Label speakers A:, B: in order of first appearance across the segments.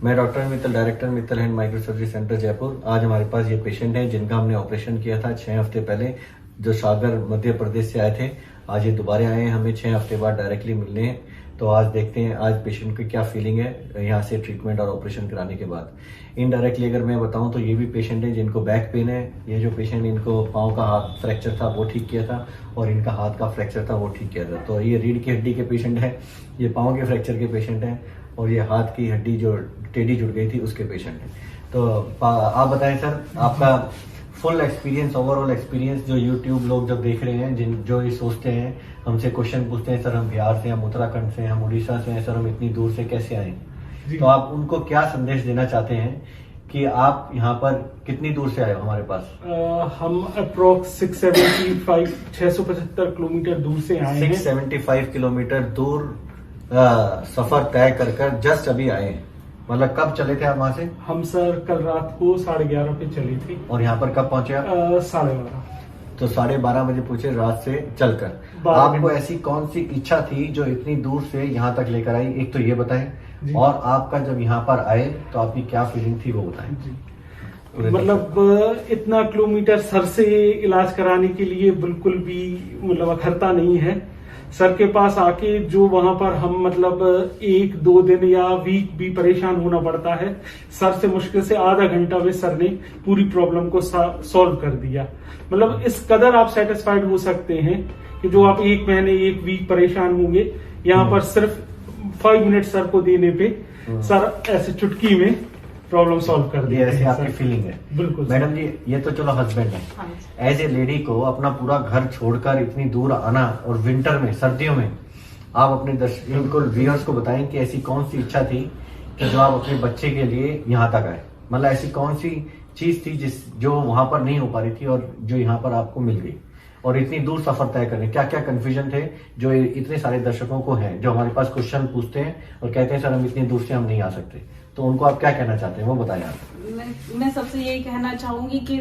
A: मैं doctor Mittal, director Mittal hand micro surgery centre Jaipur. आज हमारे पास ये पेशेंट है जिनका हमने ऑपरेशन किया था 6 हफ्ते पहले, जो सागर मध्य प्रदेश से आए थे। आज ये दोबारा आए हैं हमें 6 हफ्ते बाद डायरेक्टली मिलने हैं। तो आज देखते हैं आज पेशेंट की क्या फीलिंग है यहाँ से ट्रीटमेंट और ऑपरेशन कराने के बाद। इनडायरेक्टली अगर मैं बताऊं तो ये भी पेशेंट है जिनको बैक पेन है। ये जो पेशेंट, इनको पाँव का हाथ फ्रैक्चर था वो ठीक किया था, और इनका हाथ का फ्रैक्चर था वो ठीक किया था। तो ये रीढ़ की हड्डी के पेशेंट है, ये पाँव के फ्रैक्चर के पेशेंट है, और ये हाथ की हड्डी जो टेढ़ी जुड़ गई थी उसके पेशेंट है। तो आप बताएं सर, आपका फुल एक्सपीरियंस, ओवरऑल एक्सपीरियंस, जो यूट्यूब लोग जब देख रहे हैं, जो ये सोचते हैं, हमसे क्वेश्चन पूछते हैं, सर हम बिहार से, हम उत्तराखंड से, हम उड़ीसा से हैं, सर हम इतनी दूर से कैसे आए, तो आप उनको क्या संदेश देना चाहते हैं कि आप यहाँ पर कितनी दूर से आए हो हमारे पास?
B: हम अप्रोक्स 675 किलोमीटर दूर से आए हैं।
A: 675 किलोमीटर दूर सफर तय कर जस्ट अभी आए हैं। मतलब कब चले थे आप वहां से?
B: हम सर कल रात को 11:30 पे चले थे।
A: और यहाँ पर कब पहुंचे आप?
B: 12:30।
A: तो 12:30 बजे पूछे रात से चलकर। आपको ऐसी कौन सी इच्छा थी जो इतनी दूर से यहाँ तक लेकर आई, एक तो ये बताएं, और आपका जब यहाँ पर आए तो आपकी क्या फीलिंग थी वो बताएं।
B: मतलब इतना किलोमीटर सर से इलाज कराने के लिए बिल्कुल भी मतलब अखरता नहीं है। सर के पास आके जो वहां पर हम मतलब 1-2 दिन या वीक भी परेशान होना पड़ता है, सर से मुश्किल से आधा घंटा में सर ने पूरी प्रॉब्लम को सॉल्व कर दिया। मतलब इस कदर आप सेटिस्फाइड हो सकते हैं कि जो आप 1 महीने 1 वीक परेशान होंगे, यहाँ पर सिर्फ 5 मिनट सर को देने पे सर ऐसे चुटकी में प्रॉब्लम सॉल्व कर दी।
A: ऐसी आपकी फीलिंग है?
B: बिल्कुल
A: मैडम जी, ये तो चलो हस्बैंड है, एज ए लेडी को अपना पूरा घर छोड़कर इतनी दूर आना, और विंटर में, सर्दियों में, आप अपने व्यूअर्स को बताएं कि ऐसी कौन सी इच्छा थी कि जो आप अपने बच्चे के लिए यहाँ तक आए। मतलब ऐसी कौन सी चीज थी जो वहां पर नहीं हो पा रही थी और जो यहाँ पर आपको मिल गई, और इतनी दूर सफर तय करने क्या क्या कंफ्यूजन थे जो इतने सारे दर्शकों को है, जो हमारे पास क्वेश्चन पूछते हैं और कहते हैं सर हम इतनी दूर से हम नहीं आ सकते, तो उनको आप क्या कहना चाहते हैं वो बताएं आप।
C: मैं सबसे यही कहना चाहूंगी कि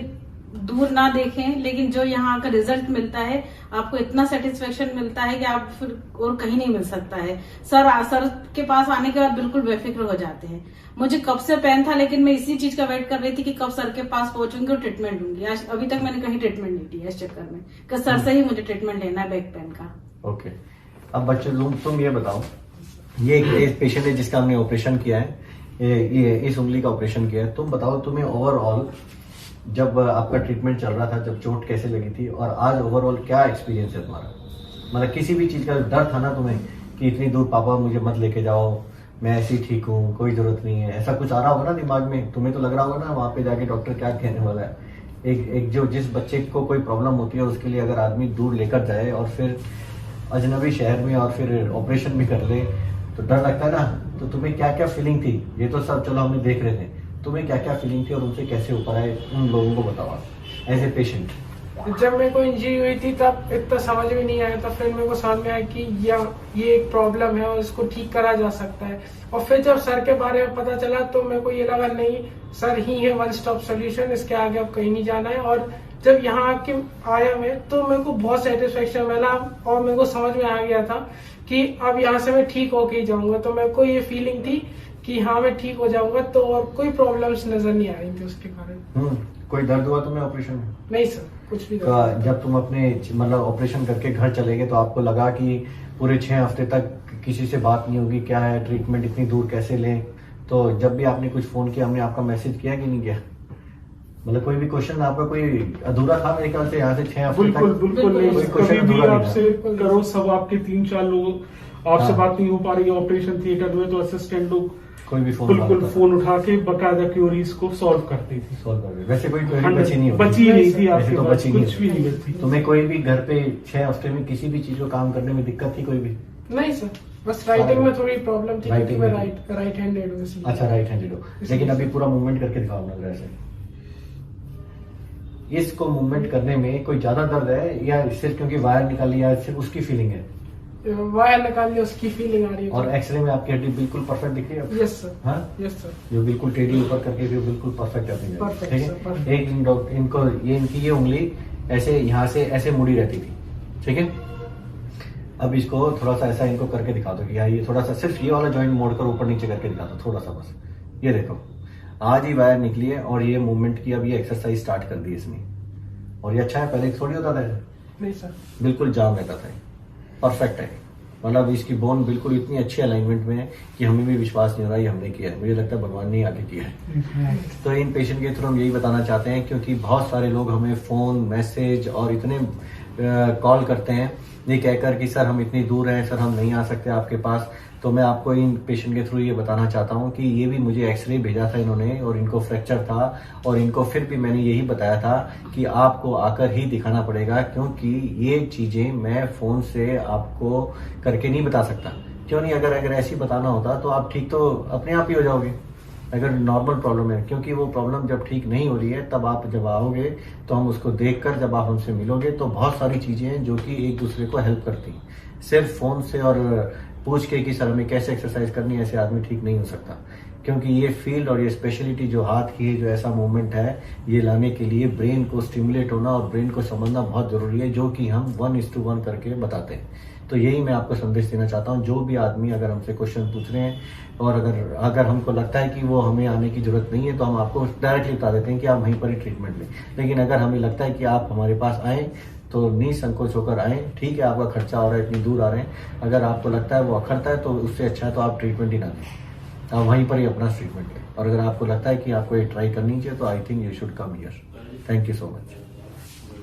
C: दूर ना देखें, लेकिन जो यहाँ का रिजल्ट मिलता है आपको इतना सेटिस्फेक्शन मिलता है कि आप फिर और कहीं नहीं मिल सकता है। सर के पास आने के बाद बिल्कुल बेफिक्र हो जाते हैं। मुझे कब से पेन था, लेकिन मैं इसी चीज का वेट कर रही थी कि कब सर के पास पहुंचूंगी और ट्रीटमेंट लूंगी। आज अभी तक मैंने कहीं ट्रीटमेंट नहीं लिया इस चक्कर में कि सर से ही मुझे ट्रीटमेंट लेना है बैक पेन का।
A: ओके, अब बच्चे तुम ये बताओ, ये पेशेंट है जिसका हमने ऑपरेशन किया है, ये इस उंगली का ऑपरेशन किया है। तुम बताओ, तुम्हें ओवरऑल जब आपका ट्रीटमेंट चल रहा था, जब चोट कैसे लगी थी, और आज ओवरऑल क्या एक्सपीरियंस है तुम्हारा? मतलब किसी भी चीज का डर था ना तुम्हें कि इतनी दूर पापा मुझे मत लेके जाओ, मैं ऐसे ही ठीक हूँ, कोई जरूरत नहीं है, ऐसा कुछ आ रहा होगा ना दिमाग में? तुम्हें तो लग रहा होगा ना वहां पे जाके डॉक्टर क्या कहने वाला है। एक जो जिस बच्चे को कोई प्रॉब्लम होती है उसके लिए अगर आदमी दूर लेकर जाए और फिर अजनबी शहर में और फिर ऑपरेशन भी कर ले तो डर लगता है ना। तो तुम्हें क्या क्या फीलिंग थी? ये तो सब चलो हमने देख रहे थे, तुम्हें क्या क्या फीलिंग थी और उनसे कैसे ऊपर आए, उन लोगों को बताओ आप एज ए पेशेंट।
D: जब मेरे को इंजरी हुई थी तब इतना समझ में नहीं आया था, फिर मेरे को समझ में आया कि ये एक प्रॉब्लम है और इसको ठीक करा जा सकता है। और फिर जब सर के बारे में पता चला तो मेरे को ये लगा नहीं, सर ही है वन स्टॉप सोल्यूशन, इसके आगे अब कहीं नहीं जाना है। और जब यहाँ आके आया मैं तो मेरे को बहुत सेटिस्फेक्शन मिला और मेरे को समझ में आ गया था कि अब यहाँ से मैं ठीक होके ही जाऊंगा। तो मेरे को ये फीलिंग थी कि हाँ मैं ठीक हो जाऊंगा, तो और कोई प्रॉब्लम्स नजर नहीं आ रही थी उसके कारण।
A: कोई दर्द हुआ तुम्हें ऑपरेशन में?
D: नहीं सर, कुछ भी
A: दर्द। जब तुम अपने मतलब ऑपरेशन करके घर चले गए तो आपको लगा कि पूरे 6 हफ्ते तक किसी से बात नहीं होगी, क्या है ट्रीटमेंट इतनी दूर कैसे लें? तो जब भी आपने कुछ फोन किया, हमने आपका मैसेज किया कि नहीं किया? मतलब कोई भी क्वेश्चन आपका कोई अधूरा था मेरे ख्याल से यहाँ से 6 हफ्ते तक?
B: बिल्कुल नहीं, कभी भी आपसे करो, सब आपके 3-4 लोग आपसे बात नहीं हो पा रही है ऑपरेशन थिएटर में, तो असिस्टेंट लोग
A: कोई भी
B: बिल्कुल फोन उठा के बकायदा क्यूरीज को सॉल्व करती थी।
A: वैसे कोई क्वेरी बची नहीं
B: थी आपके पास, कुछ भी नहीं थी।
A: तुम्हें कोई भी घर पे 6 हफ्ते में किसी भी चीज को काम करने में दिक्कत थी कोई भी?
D: नहीं सर, बस राइटिंग में थोड़ी प्रॉब्लम थी क्योंकि मैं राइट हैंडेड हूँ।
A: अच्छा, राइट हैंडेड हो, लेकिन अभी पूरा मूवमेंट करके दिखाओ ना ऐसे। इसको मूवमेंट करने में कोई ज्यादा दर्द है या सिर्फ क्योंकि वायर निकाली है सिर्फ उसकी फीलिंग है?
D: वायर निकाली उसकी फीलिंग आ रही है।
A: और एक्सरे में आपकी हड्डी बिल्कुल परफेक्ट दिख रही है?
D: Yes sir.
A: हाँ
D: यस सर,
A: जो बिल्कुल टेढ़ी ऊपर करके जो बिल्कुल परफेक्ट अपनी ठीक है। एक इनको ये उंगली ऐसे यहाँ से ऐसे मुड़ी रहती थी, ठीक है। अब इसको थोड़ा सा ऐसा इनको करके दिखा दो कि यार ये थोड़ा सा सिर्फ ये वाला जॉइंट मोड़कर ऊपर नीचे करके दिखा दो, थोड़ा सा बस ये देखो आज ही वायर निकली है और ये मूवमेंट की, अब ये एक्सरसाइज स्टार्ट कर दी इसने। और ये अच्छा है, पहले थोड़ी होता था,
D: नहीं सर।
A: बिल्कुल जाम रहता था। परफेक्ट है, मतलब इसकी बोन बिल्कुल इतनी अच्छी अलाइनमेंट में है कि हमें भी विश्वास नहीं हो रहा ये हमने किया है, मुझे लगता है भगवान ने आगे किया है। तो इन पेशेंट के थ्रू हम यही बताना चाहते हैं, क्योंकि बहुत सारे लोग हमें फोन, मैसेज और इतने कॉल करते हैं ये कहकर कि सर हम इतनी दूर हैं, सर हम नहीं आ सकते आपके पास। तो मैं आपको इन पेशेंट के थ्रू ये बताना चाहता हूँ कि ये भी मुझे एक्सरे भेजा था इन्होंने और इनको फ्रैक्चर था, और इनको फिर भी मैंने यही बताया था कि आपको आकर ही दिखाना पड़ेगा, क्योंकि ये चीजें मैं फोन से आपको करके नहीं बता सकता। क्यों नहीं, अगर ऐसी बताना होता तो आप ठीक तो अपने आप ही हो जाओगे अगर नॉर्मल प्रॉब्लम है, क्योंकि वो प्रॉब्लम जब ठीक नहीं हो रही है तब आप जब आओगे तो हम उसको देखकर जब आप हमसे मिलोगे तो बहुत सारी चीजें हैं जो कि एक दूसरे को हेल्प करती हैं। सिर्फ फोन से और पूछ के कि सर हमें कैसे एक्सरसाइज करनी है, ऐसे आदमी ठीक नहीं हो सकता, क्योंकि ये फील्ड और ये स्पेशलिटी जो हाथ की है, जो ऐसा मूवमेंट है, ये लाने के लिए ब्रेन को स्टिमुलेट होना और ब्रेन को समझना बहुत जरूरी है, जो कि हम 1:1 करके बताते हैं। तो यही मैं आपको संदेश देना चाहता हूँ। जो भी आदमी अगर हमसे क्वेश्चन पूछ रहे हैं और अगर हमको लगता है कि वो हमें आने की जरूरत नहीं है तो हम आपको डायरेक्टली बता देते हैं कि आप वहीं पर ही ट्रीटमेंट लें। लेकिन अगर हमें लगता है कि आप हमारे पास आएँ तो निसंकोच होकर आएँ। ठीक है, आपका खर्चा हो रहा है, इतनी दूर आ रहे हैं, अगर आपको लगता है वो अखरता है तो उससे अच्छा है तो आप ट्रीटमेंट ही ना लें, आप वहीं पर ही अपना ट्रीटमेंट लें। और अगर आपको लगता है कि आपको ये ट्राई करनी चाहिए तो I think you should come here. Thank you so much.